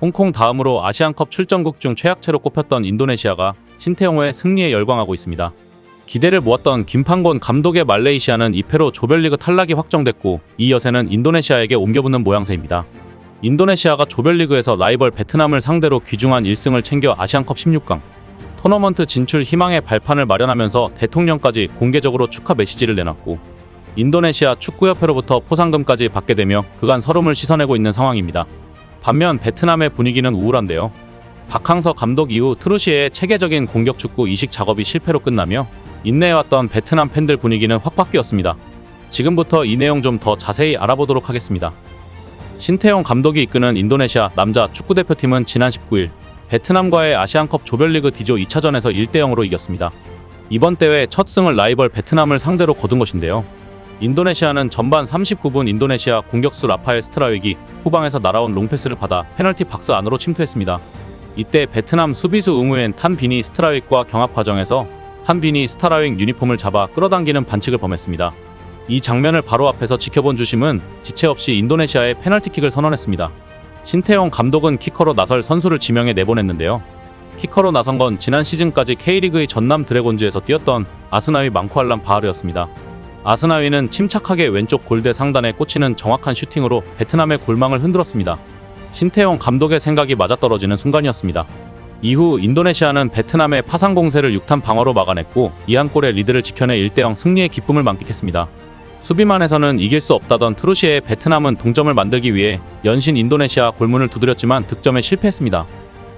홍콩 다음으로 아시안컵 출전국 중 최약체로 꼽혔던 인도네시아가 신태용의 승리에 열광하고 있습니다. 기대를 모았던 김판곤 감독의 말레이시아는 2패로 조별리그 탈락이 확정됐고 이 여세는 인도네시아에게 옮겨붙는 모양새입니다. 인도네시아가 조별리그에서 라이벌 베트남을 상대로 귀중한 1승을 챙겨 아시안컵 16강 토너먼트 진출 희망의 발판을 마련하면서 대통령까지 공개적으로 축하 메시지를 내놨고 인도네시아 축구협회로부터 포상금까지 받게 되며 그간 서름을 씻어내고 있는 상황입니다. 반면 베트남의 분위기는 우울한데요. 박항서 감독 이후 트루시에의 체계적인 공격 축구 이식 작업이 실패로 끝나며 인내해왔던 베트남 팬들 분위기는 확 바뀌었습니다. 지금부터 이 내용 좀 더 자세히 알아보도록 하겠습니다. 신태용 감독이 이끄는 인도네시아 남자 축구대표팀은 지난 19일 베트남과의 아시안컵 조별리그 D조 2차전에서 1대0으로 이겼습니다. 이번 대회 첫 승을 라이벌 베트남을 상대로 거둔 것인데요. 인도네시아는 전반 39분 인도네시아 공격수 라파엘 스트라윅이 후방에서 날아온 롱패스를 받아 페널티 박스 안으로 침투했습니다. 이때 베트남 수비수 응우엔 탄 빈이 스트라윅과 경합 과정에서 탄 빈이 스트라윅 유니폼을 잡아 끌어당기는 반칙을 범했습니다. 이 장면을 바로 앞에서 지켜본 주심은 지체 없이 인도네시아의 페널티킥을 선언했습니다. 신태용 감독은 키커로 나설 선수를 지명해 내보냈는데요. 키커로 나선 건 지난 시즌까지 K리그의 전남 드래곤즈에서 뛰었던 아스나위 망쿠알람 바하르였습니다. 아스나위는 침착하게 왼쪽 골대 상단에 꽂히는 정확한 슈팅으로 베트남의 골망을 흔들었습니다. 신태용 감독의 생각이 맞아떨어지는 순간이었습니다. 이후 인도네시아는 베트남의 파상 공세를 6탄 방어로 막아냈고 이 한 골의 리드를 지켜내 1대0 승리의 기쁨을 만끽했습니다. 수비만에서는 이길 수 없다던 트루시의 베트남은 동점을 만들기 위해 연신 인도네시아 골문을 두드렸지만 득점에 실패했습니다.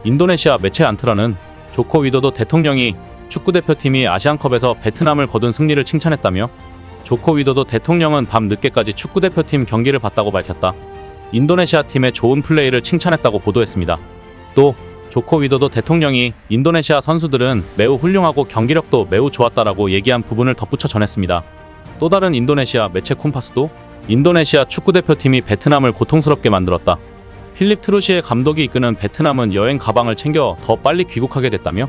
인도네시아 매체 안트라는 조코 위도도 대통령이 축구대표팀이 아시안컵에서 베트남을 거둔 승리를 칭찬했다며 조코 위도도 대통령은 밤 늦게까지 축구대표팀 경기를 봤다고 밝혔다. 인도네시아 팀의 좋은 플레이를 칭찬했다고 보도했습니다. 또 조코 위도도 대통령이 인도네시아 선수들은 매우 훌륭하고 경기력도 매우 좋았다라고 얘기한 부분을 덧붙여 전했습니다. 또 다른 인도네시아 매체 콤파스도 인도네시아 축구대표팀이 베트남을 고통스럽게 만들었다. 필립 트루시의 감독이 이끄는 베트남은 여행 가방을 챙겨 더 빨리 귀국하게 됐다며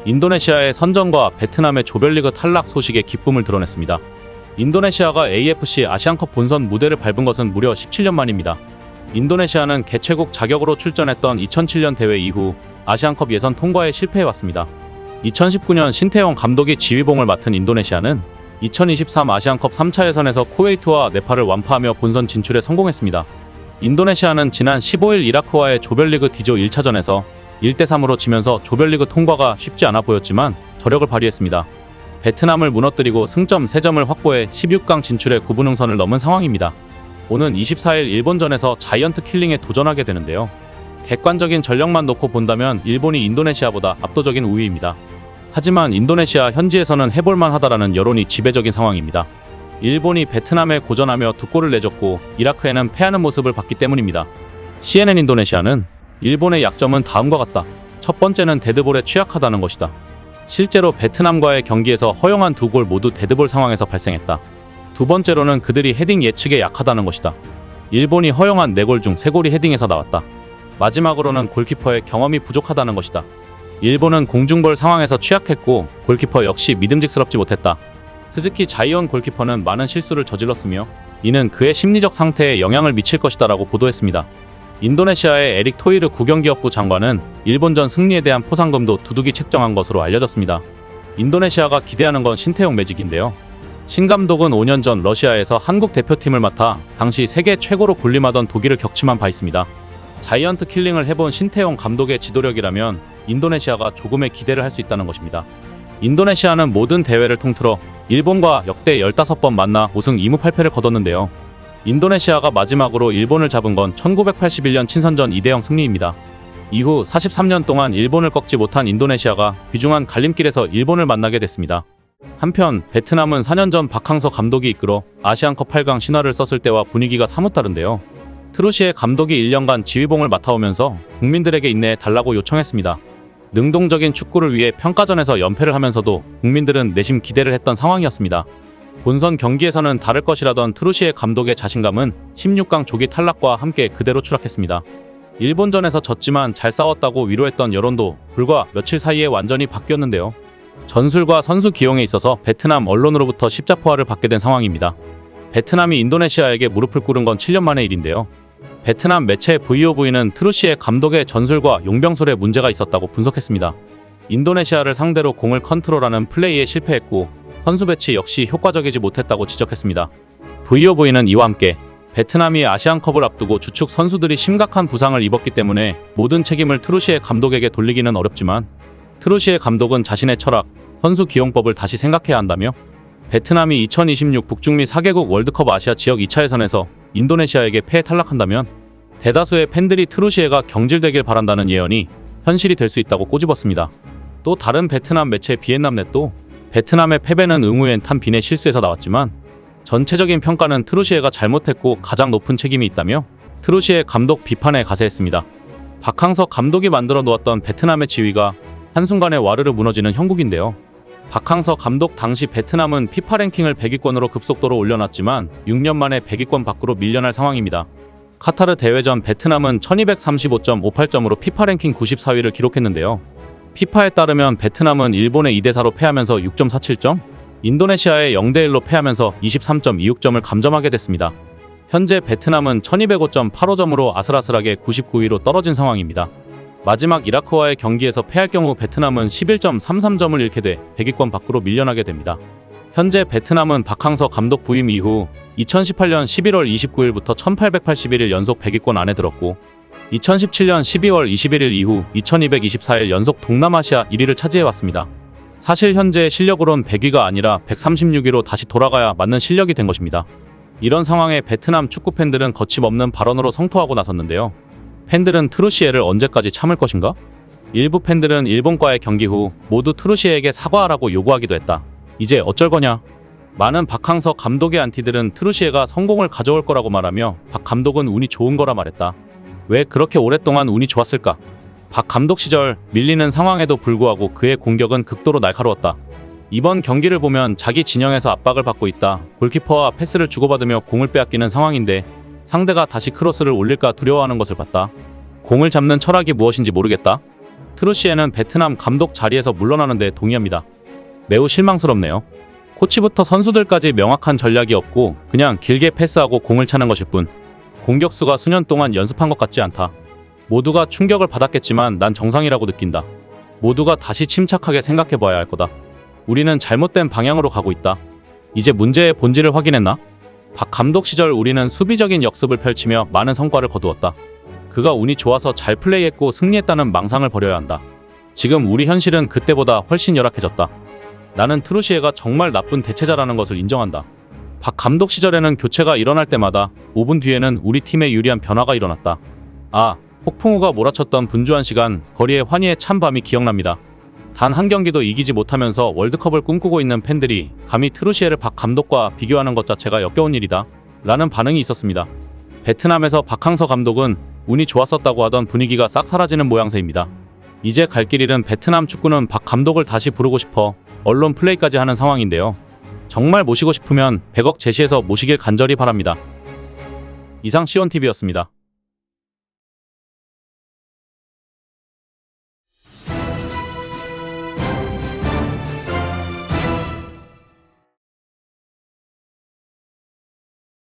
인도네시아의 선전과 베트남의 조별리그 탈락 소식에 기쁨을 드러냈습니다. 인도네시아가 AFC 아시안컵 본선 무대를 밟은 것은 무려 17년 만입니다. 인도네시아는 개최국 자격으로 출전했던 2007년 대회 이후 아시안컵 예선 통과에 실패해왔습니다. 2019년 신태용 감독이 지휘봉을 맡은 인도네시아는 2023 아시안컵 3차 예선에서 쿠웨이트와 네팔을 완파하며 본선 진출에 성공했습니다. 인도네시아는 지난 15일 이라크와의 조별리그 D조 1차전에서 1대3으로 지면서 조별리그 통과가 쉽지 않아 보였지만 저력을 발휘했습니다. 베트남을 무너뜨리고 승점 3점을 확보해 16강 진출에 9분응선을 넘은 상황입니다. 오는 24일 일본전에서 자이언트 킬링에 도전하게 되는데요. 객관적인 전력만 놓고 본다면 일본이 인도네시아보다 압도적인 우위입니다. 하지만 인도네시아 현지에서는 해볼만 하다라는 여론이 지배적인 상황입니다. 일본이 베트남에 고전하며 2골을 내줬고 이라크에는 패하는 모습을 봤기 때문입니다. CNN 인도네시아는 일본의 약점은 다음과 같다. 첫 번째는 데드볼에 취약하다는 것이다. 실제로 베트남과의 경기에서 허용한 2골 모두 데드볼 상황에서 발생했다. 두 번째로는 그들이 헤딩 예측에 약하다는 것이다. 일본이 허용한 4골 중 3골이 헤딩에서 나왔다. 마지막으로는 골키퍼의 경험이 부족하다는 것이다. 일본은 공중볼 상황에서 취약했고 골키퍼 역시 믿음직스럽지 못했다. 스즈키 자이온 골키퍼는 많은 실수를 저질렀으며 이는 그의 심리적 상태에 영향을 미칠 것이다라고 보도했습니다. 인도네시아의 에릭 토이르 국영기업부 장관은 일본전 승리에 대한 포상금도 두둑이 책정한 것으로 알려졌습니다. 인도네시아가 기대하는 건 신태용 매직인데요. 신 감독은 5년 전 러시아에서 한국 대표팀을 맡아 당시 세계 최고로 군림하던 독일을 격침한 바 있습니다. 자이언트 킬링을 해본 신태용 감독의 지도력이라면 인도네시아가 조금의 기대를 할 수 있다는 것입니다. 인도네시아는 모든 대회를 통틀어 일본과 역대 15번 만나 5승 2무 8패를 거뒀는데요. 인도네시아가 마지막으로 일본을 잡은 건 1981년 친선전 2대0 승리입니다. 이후 43년 동안 일본을 꺾지 못한 인도네시아가 귀중한 갈림길에서 일본을 만나게 됐습니다. 한편 베트남은 4년 전 박항서 감독이 이끌어 아시안컵 8강 신화를 썼을 때와 분위기가 사뭇 다른데요. 트루시의 감독이 1년간 지휘봉을 맡아오면서 국민들에게 인내해달라고 요청했습니다. 능동적인 축구를 위해 평가전에서 연패를 하면서도 국민들은 내심 기대를 했던 상황이었습니다. 본선 경기에서는 다를 것이라던 트루시의 감독의 자신감은 16강 조기 탈락과 함께 그대로 추락했습니다. 일본전에서 졌지만 잘 싸웠다고 위로했던 여론도 불과 며칠 사이에 완전히 바뀌었는데요. 전술과 선수 기용에 있어서 베트남 언론으로부터 십자포화를 받게 된 상황입니다. 베트남이 인도네시아에게 무릎을 꿇은 건 7년 만의 일인데요. 베트남 매체 VOV는 트루시에 감독의 전술과 용병술에 문제가 있었다고 분석했습니다. 인도네시아를 상대로 공을 컨트롤하는 플레이에 실패했고 선수 배치 역시 효과적이지 못했다고 지적했습니다. VOV는 이와 함께 베트남이 아시안컵을 앞두고 주축 선수들이 심각한 부상을 입었기 때문에 모든 책임을 트루시에 감독에게 돌리기는 어렵지만 트루시에 감독은 자신의 철학, 선수 기용법을 다시 생각해야 한다며 베트남이 2026 북중미 4개국 월드컵 아시아 지역 2차 예선에서 인도네시아에게 패해 탈락한다면 대다수의 팬들이 트루시에가 경질되길 바란다는 예언이 현실이 될 수 있다고 꼬집었습니다. 또 다른 베트남 매체 비엔남넷도 베트남의 패배는 응우엔 탄 빈의 실수에서 나왔지만 전체적인 평가는 트루시에가 잘못했고 가장 높은 책임이 있다며 트루시에 감독 비판에 가세했습니다. 박항서 감독이 만들어 놓았던 베트남의 지위가 한순간에 와르르 무너지는 형국인데요. 박항서 감독 당시 베트남은 피파 랭킹을 100위권으로 급속도로 올려놨지만 6년 만에 100위권 밖으로 밀려날 상황입니다. 카타르 대회 전 베트남은 1235.58점으로 피파 랭킹 94위를 기록했는데요. 피파에 따르면 베트남은 일본에 2대4로 패하면서 6.47점, 인도네시아에 0대1로 패하면서 23.26점을 감점하게 됐습니다. 현재 베트남은 1205.85점으로 아슬아슬하게 99위로 떨어진 상황입니다. 마지막 이라크와의 경기에서 패할 경우 베트남은 11.33점을 잃게 돼 100위권 밖으로 밀려나게 됩니다. 현재 베트남은 박항서 감독 부임 이후 2018년 11월 29일부터 1881일 연속 100위권 안에 들었고 2017년 12월 21일 이후 2224일 연속 동남아시아 1위를 차지해왔습니다. 사실 현재 실력으론 100위가 아니라 136위로 다시 돌아가야 맞는 실력이 된 것입니다. 이런 상황에 베트남 축구 팬들은 거침없는 발언으로 성토하고 나섰는데요. 팬들은 트루시에를 언제까지 참을 것인가? 일부 팬들은 일본과의 경기 후 모두 트루시에에게 사과하라고 요구하기도 했다. 이제 어쩔 거냐? 많은 박항서 감독의 안티들은 트루시에가 성공을 가져올 거라고 말하며 박 감독은 운이 좋은 거라 말했다. 왜 그렇게 오랫동안 운이 좋았을까? 박 감독 시절 밀리는 상황에도 불구하고 그의 공격은 극도로 날카로웠다. 이번 경기를 보면 자기 진영에서 압박을 받고 있다. 골키퍼와 패스를 주고받으며 공을 빼앗기는 상황인데 상대가 다시 크로스를 올릴까 두려워하는 것을 봤다. 공을 잡는 철학이 무엇인지 모르겠다. 트루시에는 베트남 감독 자리에서 물러나는데 동의합니다. 매우 실망스럽네요. 코치부터 선수들까지 명확한 전략이 없고 그냥 길게 패스하고 공을 차는 것일 뿐 공격수가 수년 동안 연습한 것 같지 않다. 모두가 충격을 받았겠지만 난 정상이라고 느낀다. 모두가 다시 침착하게 생각해봐야 할 거다. 우리는 잘못된 방향으로 가고 있다. 이제 문제의 본질을 확인했나? 박 감독 시절 우리는 수비적인 역습을 펼치며 많은 성과를 거두었다. 그가 운이 좋아서 잘 플레이했고 승리했다는 망상을 버려야 한다. 지금 우리 현실은 그때보다 훨씬 열악해졌다. 나는 트루시에가 정말 나쁜 대체자라는 것을 인정한다. 박 감독 시절에는 교체가 일어날 때마다 5분 뒤에는 우리 팀에 유리한 변화가 일어났다. 아, 폭풍우가 몰아쳤던 분주한 시간, 거리의 환희에 찬 밤이 기억납니다. 단 한 경기도 이기지 못하면서 월드컵을 꿈꾸고 있는 팬들이 감히 트루시에를 박 감독과 비교하는 것 자체가 역겨운 일이다 라는 반응이 있었습니다. 베트남에서 박항서 감독은 운이 좋았었다고 하던 분위기가 싹 사라지는 모양새입니다. 이제 갈 길 잃은 베트남 축구는 박 감독을 다시 부르고 싶어 언론 플레이까지 하는 상황인데요. 정말 모시고 싶으면 100억 제시해서 모시길 간절히 바랍니다. 이상 시온TV였습니다.